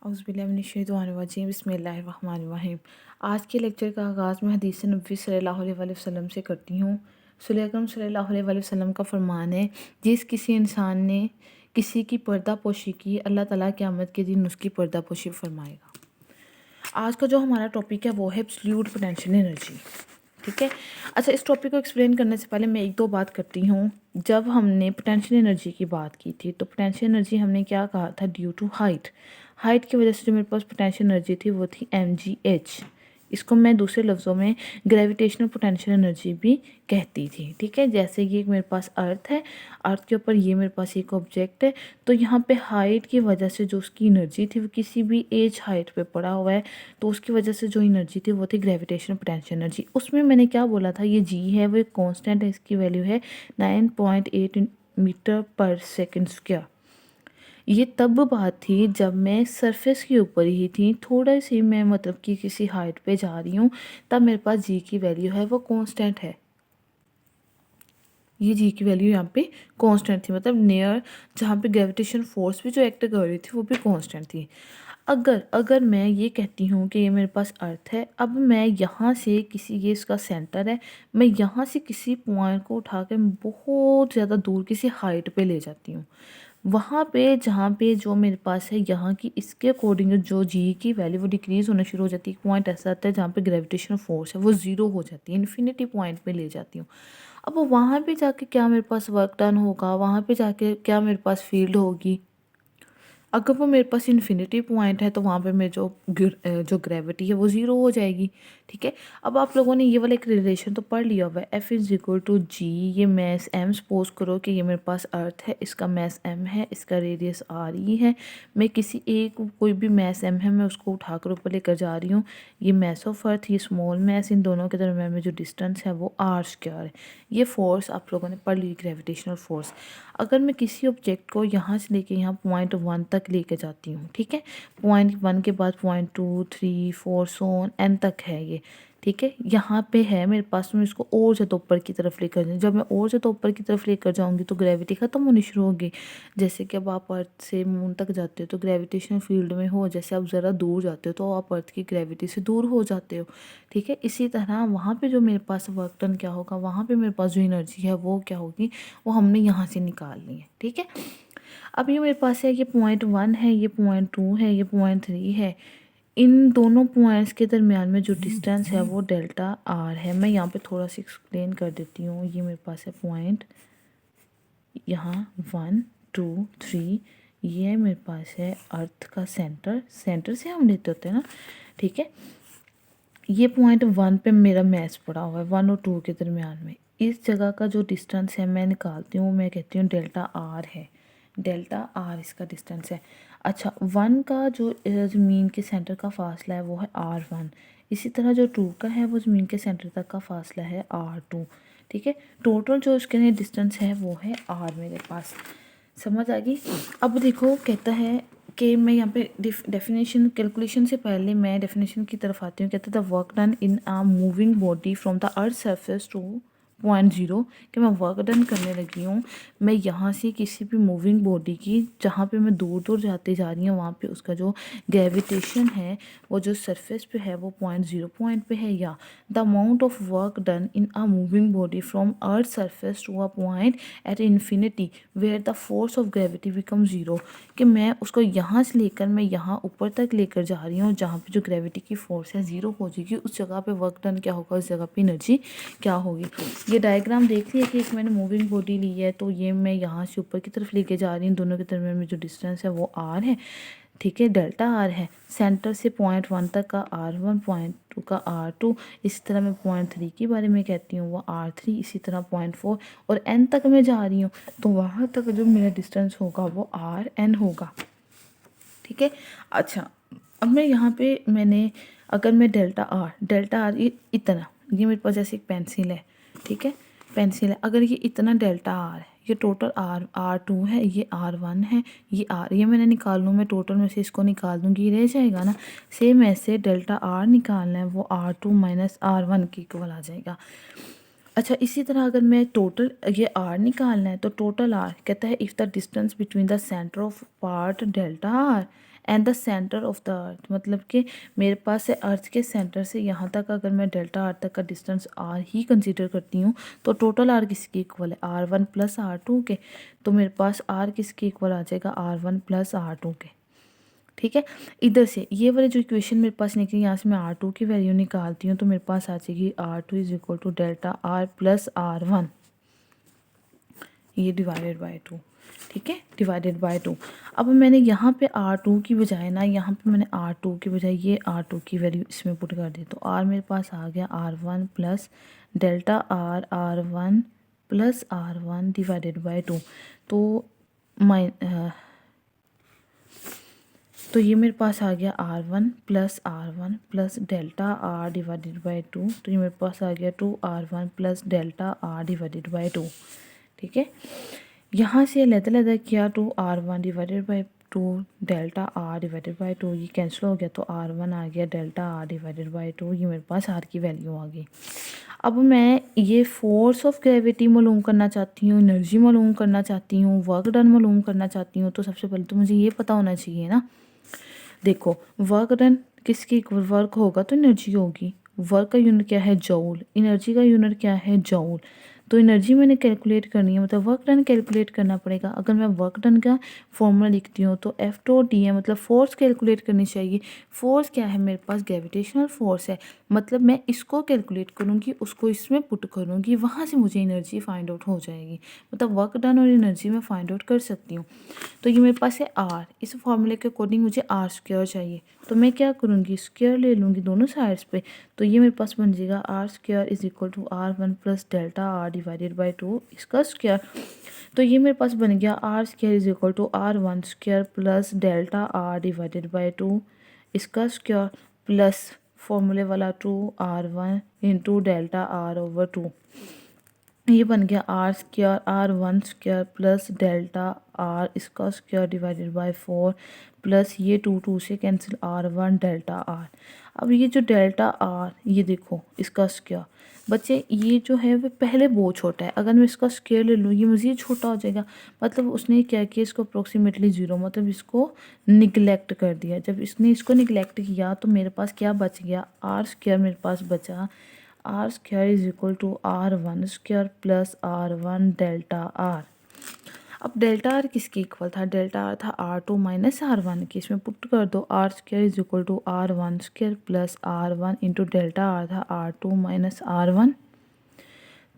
औज़ुबिल्लाहिमिनश्शैतानिर्रजीम बिस्मिल्लाहिर्रहमानिर्रहीम। आज के लेक्चर का आगाज़ मैं हदीस नबवी सल्लल्लाहु अलैहि वसल्लम से करती हूँ। रसूल अकरम सल्लल्लाहु अलैहि वसल्लम का फरमान है, जिस किसी इंसान ने किसी की पर्दापोशी की, अल्लाह ताला क़यामत के दिन उसकी पर्दापोशी फरमाएगा। आज का जो हमारा टॉपिक है वो है एब्सोल्यूट पोटेंशियल एनर्जी। ठीक है। अच्छा, इस टॉपिक को एक्सप्लेन करने से पहले मैं एक दो बात करती हूँ। जब हमने पोटेंशियल एनर्जी की बात की थी तो पोटेंशियल एनर्जी हमने क्या कहा था, ड्यू टू हाइट। हाइट की वजह से जो मेरे पास पोटेंशियल एनर्जी थी वो थी mgh। इसको मैं दूसरे लफ्ज़ों में ग्रेविटेशनल पोटेंशियल एनर्जी भी कहती थी। ठीक है, जैसे ये मेरे पास अर्थ है, अर्थ के ऊपर ये मेरे पास एक ऑब्जेक्ट है, तो यहाँ पे हाइट की वजह से जो उसकी एनर्जी थी वो किसी भी एज हाइट पे पड़ा हुआ है, तो उसकी वजह से जो एनर्जी थी वो थी ग्रेविटेशनल पोटेंशियल एनर्जी। उसमें मैंने क्या बोला था, ये जी है वो एक कॉन्स्टेंट है, इसकी वैल्यू है 9.8 मीटर पर सेकेंड स्क्वायर। ये तब बात थी जब मैं सरफेस के ऊपर ही थी, थोड़ा सी मैं मतलब कि किसी हाइट पे जा रही हूँ, तब मेरे पास जी की वैल्यू है वो कांस्टेंट है। ये जी की वैल्यू यहाँ पे कांस्टेंट थी, मतलब नियर जहाँ पे ग्रेविटेशन फोर्स भी जो एक्ट कर रही थी वो भी कांस्टेंट थी। अगर अगर मैं ये कहती हूँ कि ये मेरे पास अर्थ है, अब मैं यहाँ से किसी, ये इसका सेंटर है, मैं यहाँ से किसी पॉइंट को उठा कर बहुत ज़्यादा दूर किसी हाइट पे ले जाती हूँ, वहाँ पे जहाँ पे जो मेरे पास है यहाँ की, इसके अकॉर्डिंग जो जी की वैल्यू वो डिक्रीज़ होना शुरू हो जाती है। एक पॉइंट ऐसा आता है जहाँ पे ग्रेविटेशनल फोर्स है वो ज़ीरो हो जाती है, इन्फिनिटी पॉइंट पे ले जाती हूँ। अब वहाँ पे जाके क्या मेरे पास वर्क डन होगा, वहाँ पे जाके क्या मेरे पास फील्ड होगी। अगर वो मेरे पास इन्फिनिटी पॉइंट है तो वहाँ पे मेरे जो ग्रेविटी है वो ज़ीरो हो जाएगी। ठीक है, अब आप लोगों ने ये वाला एक रिलेशन तो पढ़ लिया हुआ है, एफ इज़ इक्वल टू जी, ये मैस एम, सपोज करो कि ये मेरे पास अर्थ है, इसका मैस एम है, इसका रेडियस आर ई है, मैं किसी एक कोई भी मैस एम है मैं उसको उठाकर ऊपर लेकर जा रही हूँ, ये मैस ऑफ अर्थ, ये स्मॉल मैस, इन दोनों के दरम्यान में जो डिस्टेंस है वो आर स्क्वायर है। ये फोर्स आप लोगों ने पढ़ ली, ग्रेविटेशनल फोर्स। अगर मैं किसी ऑब्जेक्ट को यहाँ से लेके यहाँ पॉइंट वन तक लेके जाती हूँ, ठीक है, पॉइंट वन के बाद point two, three, four, so on an तक है ये, ठीक है, यहाँ पे है मेरे पास, मैं इसको और ज़्यादा ऊपर की तरफ लेकर जाऊँ, जब मैं और ज़्यादा ऊपर की तरफ लेकर जाऊँगी तो ग्रेविटी ख़त्म होनी शुरू होगी। जैसे कि अब आप अर्थ से मून तक जाते हो तो ग्रेविटेशनल फील्ड में हो, जैसे आप ज़रा दूर जाते हो तो आप अर्थ की ग्रेविटी से दूर हो जाते हो। ठीक है, इसी तरह वहाँ पे जो मेरे पास वर्क डन क्या होगा, वहाँ पे मेरे पास जो एनर्जी है वो क्या होगी, वो हमने यहाँ से निकालनी है। ठीक है, अब ये मेरे पास है, ये पॉइंट वन है, ये पॉइंट टू है, ये पॉइंट थ्री है, इन दोनों पॉइंट्स के दरमियान में जो डिस्टेंस है वो डेल्टा आर है। मैं यहाँ पे थोड़ा सा एक्सप्लेन कर देती हूँ। ये मेरे पास है पॉइंट यहाँ वन टू थ्री, ये मेरे पास है अर्थ का सेंटर, सेंटर से हम लेते होते हैं ना। ठीक है, ये पॉइंट वन पे मेरा मैच पड़ा हुआ है, वन और टू के दरमियान में, इस जगह का जो डिस्टेंस है मैं निकालती हूँ, मैं कहती हूँ डेल्टा आर है, डेल्टा आर इसका डिस्टेंस है। अच्छा, वन का जो ज़मीन के सेंटर का फासला है वो है आर वन, इसी तरह जो टू का है वो ज़मीन के सेंटर तक का फासला है आर टू। ठीक है, टोटल जो उसके लिए डिस्टेंस है वो है आर मेरे पास। समझ आ गई। अब देखो, कहता है कि मैं यहाँ पे डेफिनेशन कैलकुलेशन से पहले मैं डेफिनेशन की तरफ आती हूँ। कहता है the work done in a moving body from the earth surface to point zero, कि मैं वर्क डन करने लगी हूँ, मैं यहाँ से किसी भी मूविंग बॉडी की, जहाँ पे मैं दूर दूर जाते जा रही हूँ, वहाँ पे उसका जो ग्रेविटेशन है वो जो सरफेस पे है वो पॉइंट ज़ीरो पॉइंट पे है, या the amount of work done in a moving body from earth surface to a point at infinity where the force of gravity become zero, कि मैं उसको यहाँ से लेकर मैं यहाँ ऊपर तक लेकर जा रही हूँ, जहाँ पे जो ग्रेविटी की फोर्स है ज़ीरो हो जाएगी, उस जगह पे वर्क डन क्या होगा, उस जगह पे एनर्जी क्या होगी। ये डायग्राम देख लिया कि एक मैंने मूविंग बॉडी ली है, तो ये मैं यहाँ से ऊपर की तरफ लेके जा रही हूँ, दोनों के दरमियान में जो डिस्टेंस है वो आर है। ठीक है, डेल्टा आर है, सेंटर से पॉइंट वन तक का आर वन, पॉइंट टू का आर टू, इसी तरह मैं पॉइंट थ्री के बारे में कहती हूँ वो आर थ्री, इसी तरह पॉइंट फोर और एन तक मैं जा रही हूँ, तो वहाँ तक जो मेरा डिस्टेंस होगा वो आर एन होगा। ठीक है, अच्छा, अब मैं यहाँ पे मैंने, अगर मैं डेल्टा आर इतना, ये मेरे पास जैसे एक पेंसिल है, ठीक है, पेंसिल है, अगर ये इतना डेल्टा आर है, ये टोटल आर टू है, ये आर वन है, ये आर, ये मैंने निकाल लूँ, मैं टोटल में से इसको निकाल दूँगी, ये रह जाएगा ना। सेम ऐसे डेल्टा आर निकालना है, वो R two minus R one के इक्वल आ जाएगा। अच्छा, इसी तरह अगर मैं टोटल ये आर निकालना है तो टोटल आर कहता है if the distance between the centre of part delta R and the centre of the earth, मतलब कि मेरे पास है अर्थ के सेंटर से यहाँ तक अगर मैं डेल्टा आर तक का डिस्टेंस आर ही कंसीडर करती हूँ तो टोटल आर किसके इक्वल है, R1 प्लस R2 के। तो मेरे पास आर किसके इक्वल आ जाएगा, R1 प्लस R2 के। ठीक है, इधर से ये वाली जो इक्वेशन मेरे पास निकली, यहाँ से मैं R2 की वैल्यू निकालती हूँ तो मेरे पास आ जाएगी R2 is equal to delta R plus R1, ये डिवाइडेड बाय 2। ठीक है, डिवाइडेड बाय 2। अब मैंने यहाँ पे R2 की बजाय ना, यहाँ पे मैंने R2 की बजाय ये R2 की वैल्यू इसमें पुट कर दी, तो R मेरे पास आ गया R1 plus delta are R1 plus R1 divided by 2। तो ये मेरे पास आ गया R1 plus delta R divided by 2, तो ये मेरे पास आ गया 2R1 plus delta R divided by 2। ठीक है, यहाँ से अलग-अलग किया, 2R1 divided by 2 delta R divided by 2, ये कैंसिल हो गया, तो R1 आ गया डेल्टा आर डिवाइडेड बाय 2, ये मेरे पास आर की वैल्यू आ गई। अब मैं ये फोर्स ऑफ ग्रेविटी मालूम करना चाहती हूँ, एनर्जी मालूम करना चाहती हूँ, वर्क डन मालूम करना चाहती हूँ, तो सबसे पहले तो मुझे ये पता होना चाहिए ना। देखो, वर्क डन किसके इक्वल वर्क होगा तो एनर्जी होगी। वर्क का यूनिट क्या है, जूल। एनर्जी का यूनिट क्या है, जूल। तो एनर्जी मैंने कैलकुलेट करनी है, मतलब वर्क डन कैलकुलेट करना पड़ेगा। अगर मैं वर्क डन का फॉर्मूला लिखती हूँ तो एफ डॉट डी है, मतलब फोर्स कैलकुलेट करनी चाहिए। फोर्स क्या है मेरे पास, ग्रेविटेशनल फोर्स है, मतलब मैं इसको कैलकुलेट करूँगी, उसको इसमें पुट करूँगी, वहाँ से मुझे एनर्जी फाइंड आउट हो जाएगी। मतलब वर्क डन और एनर्जी मैं फाइंड आउट कर सकती हूँ। तो ये मेरे पास है आर, इस फॉर्मूले के अकॉर्डिंग मुझे आर स्क्वायर चाहिए, तो मैं क्या करूँगी, स्क्वायर ले लूँगी दोनों साइड्स पे। तो ये मेरे पास बन जाएगा R square is equal to R1 plus delta R divided by 2, इसका स्क्वायर। तो ये मेरे पास बन गया R square is equal to R1 square plus delta R divided by 2, इसका स्क्वायर, प्लस फॉर्मूले वाला 2R1 into delta are over 2, ये बन गया R square R1 square plus delta R, इसका स्क्वायर डिवाइडेड बाय 4, प्लस ये 2 से कैंसिल R1 डेल्टा आर। अब ये जो डेल्टा आर, ये देखो इसका स्क्वायर, बच्चे ये जो है वो पहले बहुत छोटा है, अगर मैं इसका स्क्वायर ले लूँ ये मज़ीद छोटा हो जाएगा। मतलब उसने क्या किया, इसको अप्रोक्सीमेटली 0, मतलब इसको निगलेक्ट कर दिया। जब इसने इसको निगलेक्ट किया तो मेरे पास क्या बच गया, आर स्क्वायर मेरे पास बचा, R square is equal to R1 square plus R1 delta R. अब डेल्टा आर किसके इक्वल था, डेल्टा आर था R2 माइनस R1 की, इसमें पुट कर दो, R square is equal to R1 square plus R1 into delta R था R2 माइनस R1।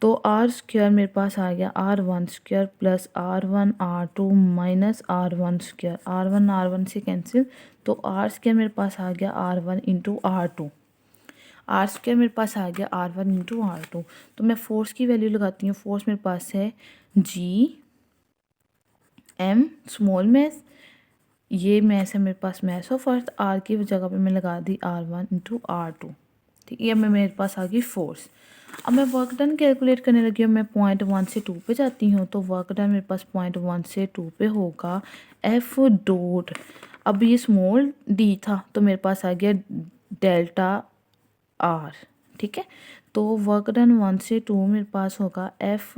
तो आर स्क्वायर मेरे पास आ गया R1 square plus R1 R2 minus R1 square, R1 से कैंसिल, तो आर स्क्वायर मेरे पास आ गया R1 into R2, are square मेरे पास आ गया R1 इंटू R2। तो मैं फोर्स की वैल्यू लगाती हूँ, फोर्स मेरे पास है GM स्मॉल मैथ, ये मैथ है मेरे पास मैथ ऑफ अर्थ, आर की जगह पे मैं लगा दी R1 इंटू R2। ठीक है, मैं मेरे पास आ गई फोर्स। अब मैं वर्क डन कैलकुलेट करने लगी हूँ, मैं पॉइंट 1 से 2 पे जाती हूँ, तो वर्क डन मेरे पास पॉइंट 1 से 2 पे होगा एफ डॉट, अब ये स्मॉल डी था तो मेरे पास आ गया डेल्टा आर। ठीक है, तो वर्क डन 1 से 2 मेरे पास होगा F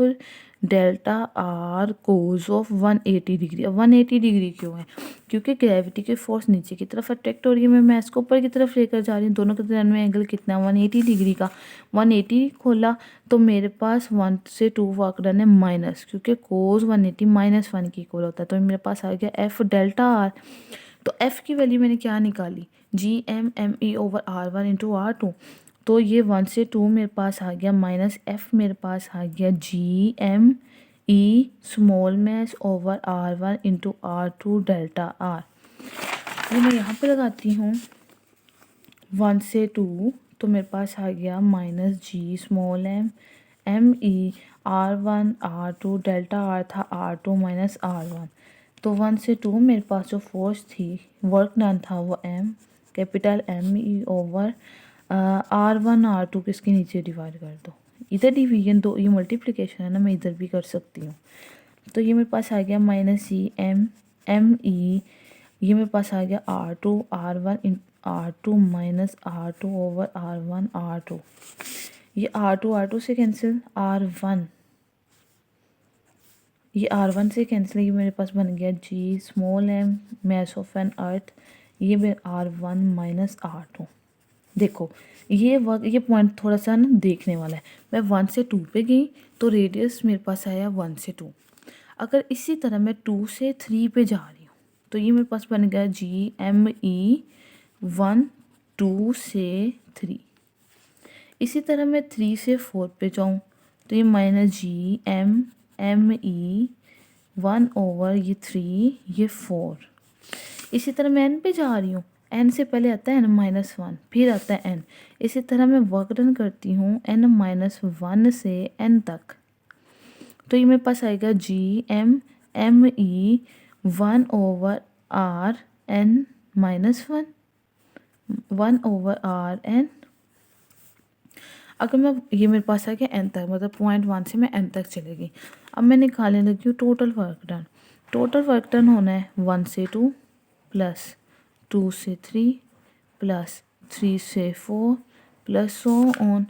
delta R cos of 180 degree. अब 180 डिग्री क्यों है, क्योंकि ग्रेविटी की फोर्स नीचे की तरफ अट्रैक्ट हो रही है, मैं इसको ऊपर की तरफ लेकर जा रही हूँ, दोनों के दरमियान में एंगल कितना है 180 डिग्री का। 180 खोला तो मेरे पास 1 से 2 वर्क डन है माइनस, क्योंकि कोज 180 माइनस 1 की इक्वल होता है, तो मेरे पास आ गया एफ डेल्टा आर। तो एफ की वैल्यू मैंने क्या निकाली, GMME over R1 into R2, तो ये 1 से 2 मेरे पास आ गया माइनस एफ मेरे पास आ गया GME small math over R1 into R2 delta R. ये मैं यहाँ पे लगाती हूँ 1 से 2, तो मेरे पास आ गया minus G small ME R1 R2 delta R था R2 माइनस R1। तो 1 से 2 मेरे पास जो फोर्स थी वर्क डन था वो M capital ME over R1 R2 किसके नीचे डिवाइड कर दो, इधर डिवीजन दो, ये मल्टीप्लिकेशन है ना, मैं इधर भी कर सकती हूँ। तो ये मेरे पास आ गया माइनस GMME, ये मेरे पास आ गया R2 R1 R2 minus R2 over R1 R2, ये R2 से कैंसिल, R1 ये R1 से कैंसिल, ये मेरे पास बन गया G small m mass of an earth ये मेरा R1 माइनस R2। देखो ये पॉइंट थोड़ा सा ना देखने वाला है। मैं 1 से 2 पे गई तो रेडियस मेरे पास आया 1 से 2। अगर इसी तरह मैं 2 से 3 पे जा रही हूँ तो ये मेरे पास बन गया GME 1 2 से 3। इसी तरह मैं 3 से 4 पे जाऊँ तो ये माइनस GMME 1 ओवर ये 3 ये 4। इसी तरह मैं n पे जा रही हूँ, n से पहले आता है n-1 फिर आता है n। इसी तरह मैं वर्क डन करती हूँ n-1 से n तक तो ये मेरे पास आएगा GMME 1 over Rn-1 1 over Rn। अगर मैं ये मेरे पास आ गया n तक, मतलब पॉइंट 1 से मैं n तक चलेगी। अब मैं निकालने लगी हूँ total work done. Total work done होना है 1 से 2 प्लस 2 से 3 प्लस 3 से 4 प्लस सो ऑन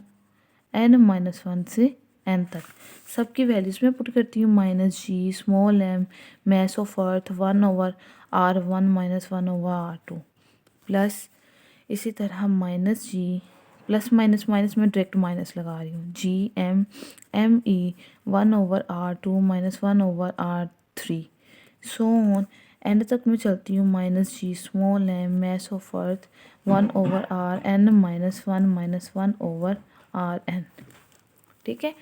n-1 से n तक। सबकी वैल्यूज़ में पुट करती हूँ -g small m mass of earth 1 over R1 minus 1 over R2 plus इसी तरह -g प्लस माइनस माइनस में डायरेक्ट माइनस लगा रही हूँ GMME 1 over R2 minus 1 over R3 so on and तक मैं चलती हूँ -g small m mass of earth 1 over Rn-1 over Rn। ठीक है।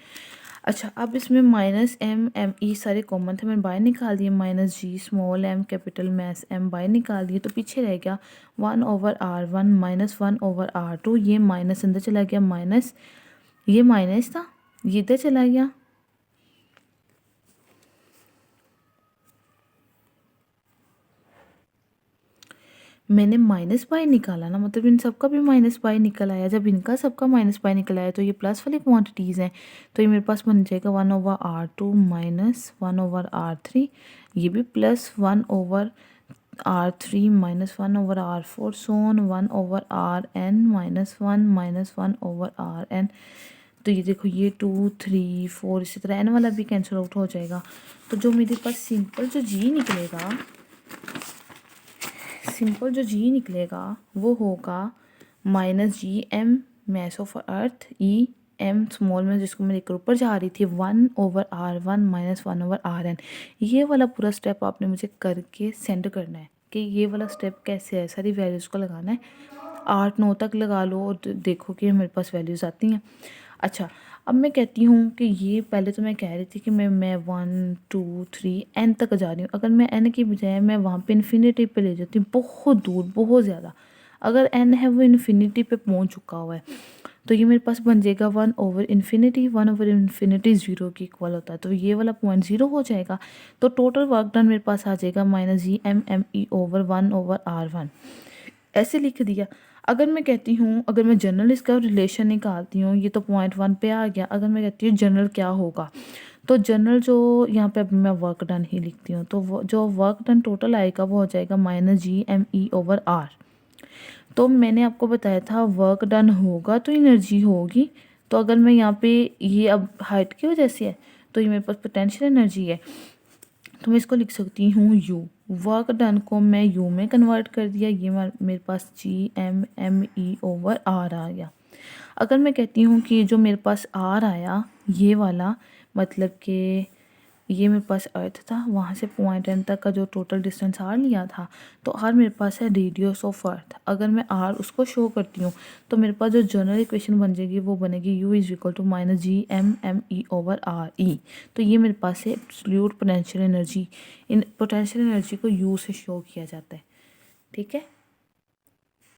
अच्छा अब इसमें -m सारे कॉमन थे, मैंने बाहर निकाल दिए। -g small m capital mass m बाहर निकाल दिए तो पीछे रह गया 1 over R1 minus 1 over R2। ये माइनस अंदर चला गया, माइनस ये माइनस था ये इधर चला गया। मैंने माइनस बाई निकाला ना, मतलब इन सबका भी माइनस बाई निकल आया। जब इनका सबका माइनस बाई निकल आया तो ये प्लस वाली क्वांटिटीज़ हैं तो ये मेरे पास बन जाएगा 1 over R2 minus 1 over R3। ये भी plus 1 over R3 minus 1 over R4 सोन 1 over Rn minus 1 over Rn। तो ये देखो ये 2 3 4 इसी तरह n वाला भी कैंसिल आउट हो जाएगा। तो जो मेरे पास सिंपल जो जी निकलेगा वो होगा -GM mass of earth EM small में जिसको मैं लेकर ऊपर जा रही थी 1 over R1 minus 1 over Rn। ये वाला पूरा स्टेप आपने मुझे करके सेंड करना है कि ये वाला स्टेप कैसे है। सारी वैल्यूज़ को लगाना है, 8-9 तक लगा लो और देखो कि मेरे पास वैल्यूज़ आती हैं। अच्छा अब मैं कहती हूँ कि ये पहले तो मैं कह रही थी कि मैं 1 2 3 n तक जा रही हूँ। अगर मैं n की बजाय मैं वहाँ पे इन्फिनिटी पे ले जाती हूँ, बहुत दूर बहुत ज़्यादा, अगर n है वो इन्फिनिटी पे पहुँच चुका हुआ है तो ये मेरे पास बन जाएगा 1 ओवर इन्फिनिटी 0 के इक्वल होता है तो ये वाला पॉइंट 0 हो जाएगा। तो टोटल वर्क डन मेरे पास आ जाएगा -GMME ओवर 1 ओवर R1। ऐसे लिख दिया। अगर मैं कहती हूँ, अगर मैं जनरल इसका रिलेशन निकालती हूँ, ये तो पॉइंट 1 पे आ गया। अगर मैं कहती हूँ जनरल क्या होगा तो जनरल जो यहाँ पे मैं वर्क डन ही लिखती हूँ तो जो वर्क डन टोटल आएगा वो हो जाएगा -GME ओवर R। तो मैंने आपको बताया था वर्क डन होगा तो एनर्जी होगी। तो अगर मैं यहाँ पे ये अब हाइट की वजह से है तो ये मेरे पास पोटेंशियल एनर्जी है तो मैं इसको लिख सकती हूँ U। वर्क डन को मैं U में कन्वर्ट कर दिया, ये मेरे पास GMME ओवर R आ गया। अगर मैं कहती हूँ कि जो मेरे पास R आया ये वाला, मतलब कि ये मेरे पास अर्थ था, वहाँ से पॉइंट n तक का जो टोटल डिस्टेंस R लिया था तो R मेरे पास है रेडियस ऑफ अर्थ। अगर मैं R उसको शो करती हूँ तो मेरे पास जो जनरल इक्वेशन बन जाएगी वो बनेगी U is equal to -GMME over RE। तो ये मेरे पास है एब्सोल्यूट पोटेंशियल एनर्जी। इन पोटेंशियल एनर्जी को U से शो किया जाता है। ठीक है।